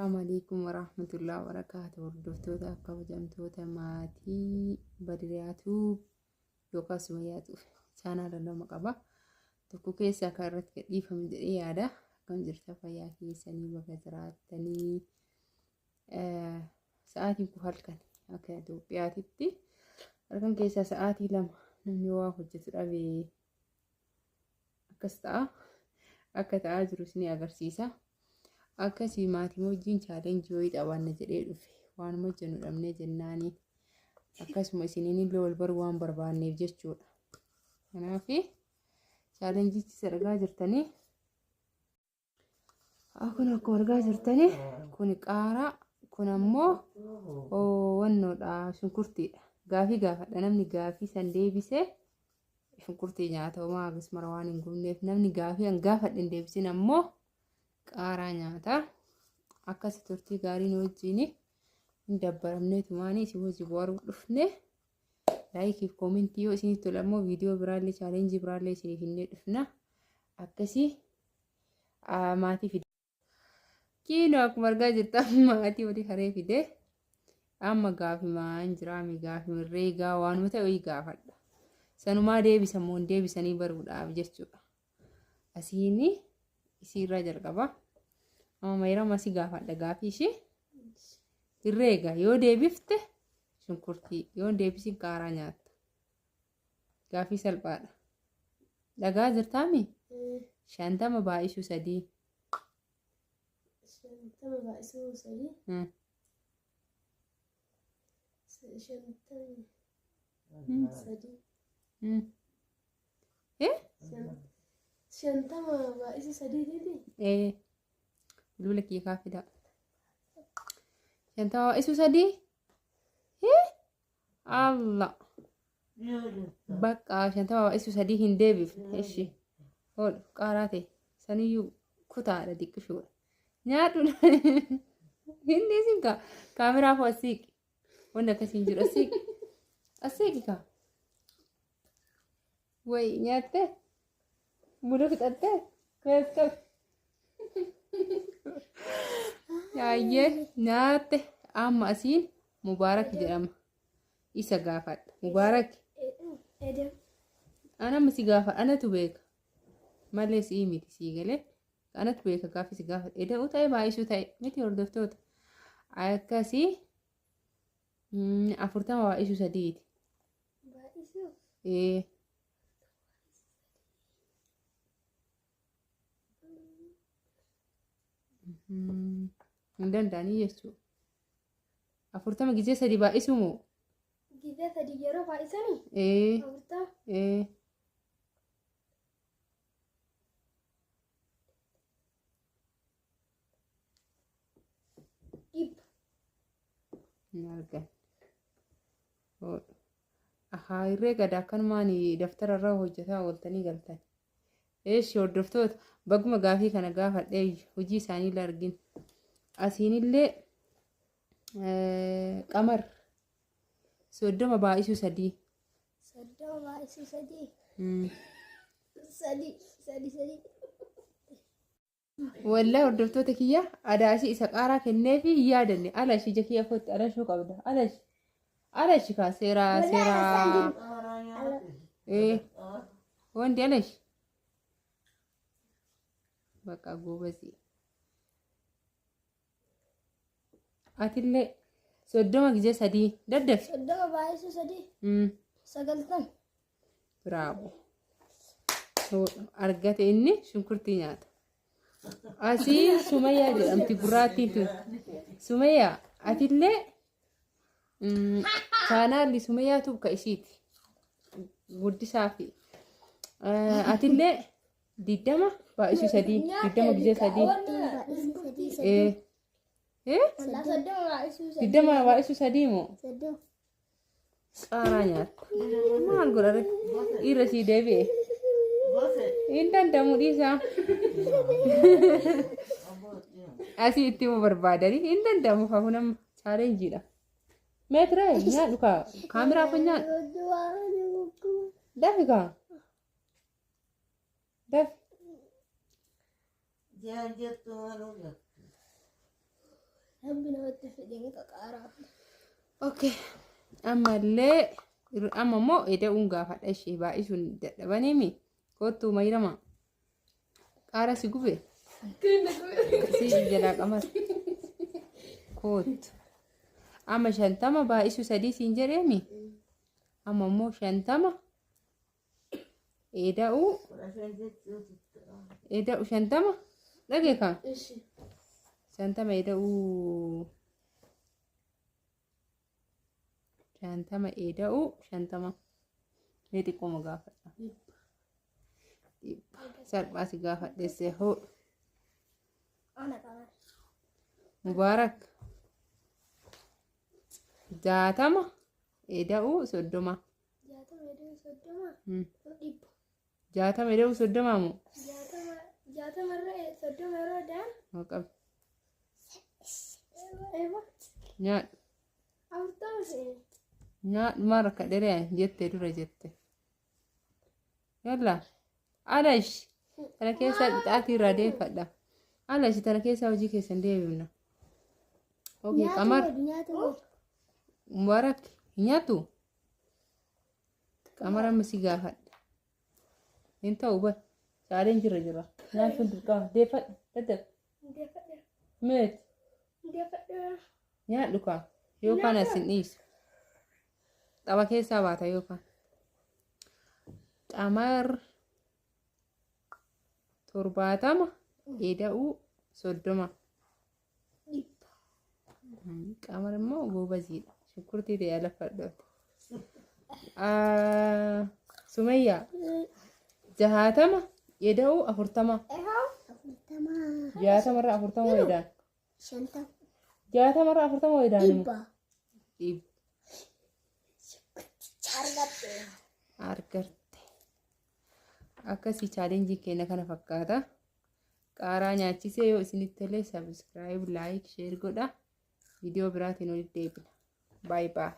السلام عليكم ورحمة الله وبركاته. وردفتوتا كوجمتوتا ماتي بدرياتو يوكا سمياتو سانا لنو مقابا تكو كيسا كارت كديفة من دريادة كان جرتا فياكي سني بغزرات تاني ساعاتي كوهالكن أكادو بياتي أركن كيسا ساعاتي لما نميوا حجة الأبي أكستا أكتا أجرسني أغرسيسا akkasii maatii wajjin chaalenjii wayii qabaanna jedhee dhufe waan hojjennu dhabnee jennaani akkasuma isiniin illee wal baruu waan barbaanneef jechuudha. Kanaaf chaalenjichi argaa jirtanii akkuma argaa jirtanii kun qaaraa kun ammoo wannoodha shunkurtiidha. Gaafii gaafadha namni gaafii san deebisee shunkurtii nyaata homaa agasmara waan hin gubneef namni gaafii an gaafadhe hin deebisin ammoo qaaraa nyaata akkasi turtii gaariin wajjin hin dabbaramne tumaanii si hojii booruu dhufne laayikii fi koomentii yoo isinitti tole ammoo viidiyoo biraallee chaalenjii biraallee isiniif hin dhufna akkasi maatii fide kiinoo akkuma argaa jirtan maatii walii haree fide amma gaafii maan jiraami gaafii mirreegaa waanuma ta'e wayii gaafadha sanumaa deebisamoo deebisanii baruudhaaf jechuudha asiini isirra jalqaba amma mayra masi gaafadha gaafii ishee irreega yoo deebifte shunkurtii yoo deebisin qaaraa nyaatta gaafii salphaadha dhagaa jirtaami 50 baay'isuu 3 50 baay'isuu 3 50 baay'isuu 3 didi lula kii kaafida 50 baay'isuu 3 Allah bakka 50 baay'isuu 3 hin deebifne ishi hol qaaraate saniyyuu kutaadha diqqishuudha nyaadhu hindi sinka kaameraa fo asiiqi wanda akkasiin jiru asiiqi ka way nyaatte muda fixatte keessa yaayye nyaatte amma asiin mubaarak jedhama isa gaafadha mubaarak ana masi gaafa anatu beeka malee sii miti sii galee anatu beeka gaafii si gaafadha eda'u ta'e baay'isuu ta'e miti hordoftoota akkasii 40 baay'isuu 3ti baay'isuu hin danda'anii jechuudha. 40 gizee 3 baay'isuu moo? Gizee 3 yeroo baay'isanii? 40. Nargan. Ahaa irree gadaa akkanumaan daftara irraa hojjetaa ooltanii galtan. Eeshi hordoftoota baguma gaafii kana gaafadhee hojii isaanii illee argin. Asiinillee qamar 30 baay'isuu 3. 30 baay'isuu 3. 3. Wallahi hordoftoota kiyya adaashii isa qaaraa kenneefi yaadanne alashi ija kiyya kootti alashuu qabda alashi kaa seeraa wanti alashi bakka goobasi atillee 30 gizee 3 daddafi 30 baay'isuu 3 90 bravo argate inni shunkurtii nyaata asii sumayyaa jedhamti gurraattiitu sumayyaa atillee chaanaalli sumayyaatu ka isiiti guddisaa fi atillee 20 baay'isuu 3 20 gizee 3 20 baay'isuu 3 moo qaaraa nyaata maal godhare dhiira sii deebi'e hin danda'amu dhiisaa asii itti immoo barbaadanii hin danda'amu faafu nama chaalenjiidha meetira nyaadhu kaa kaameraa kun nyaadhu dafi kaa dafi Rabbi namatti fedheen qaqaaraa. Okay. Ammallee amma immoo eda'uun gaafadha ishee baay'isuun dadhabaniimi. Kottuu mayrama. Qaara si gube. Si jalaa qamar. Kottu. Amma 50 baay'isuu 3 siin jedheemi. Amma immoo 50 eda'uu 50 dhageekaa. 50 eda'uu 50 eda'uu 50 mee xiqqooma gaafadha. Salphaa si gaafadheesse hoo. Ana qaba. Mubaarak 60 eda'uu 30. 60 eda'uu 30. 60 eda'uu 30 moo? 60 irra 30 irra daan. Maqab. Eewa. Nyaadhu. Afurtama se'e. Nyaadhu mara akka dheree jettee dura jette. Yalla. Alash. Tana keessa qixaatii irraa deeffadha. Alash tana keessa hojii keessan deebifna. Okay, qamar. Mubaarak nyaatu. Qamar amma si gaafadha. Hin ta'u ba. Saadeen jira. Nyaachuun dirqama. Deeffadha. Dadda. Meet. Nyaadhu kaa. Yookaan asin dhiisu. Xaba keessaa baata yookaan. Qamar 70 eda'uu 30. Qamar immoo goobaziidha. Shunkurtii ta'ee laffadhooti. Sumayyaa 60 eda'uu 40. 60 irraa 40 waydaan. 60 irraa 40 waydaan. Argarte. Akkasii chaalenjii keenya kana fakkaata. Qaaraa nyaachisee yoo isinitti tolee subscribe, like, share godha. Video biraatiin walitti deebina. Bye bye.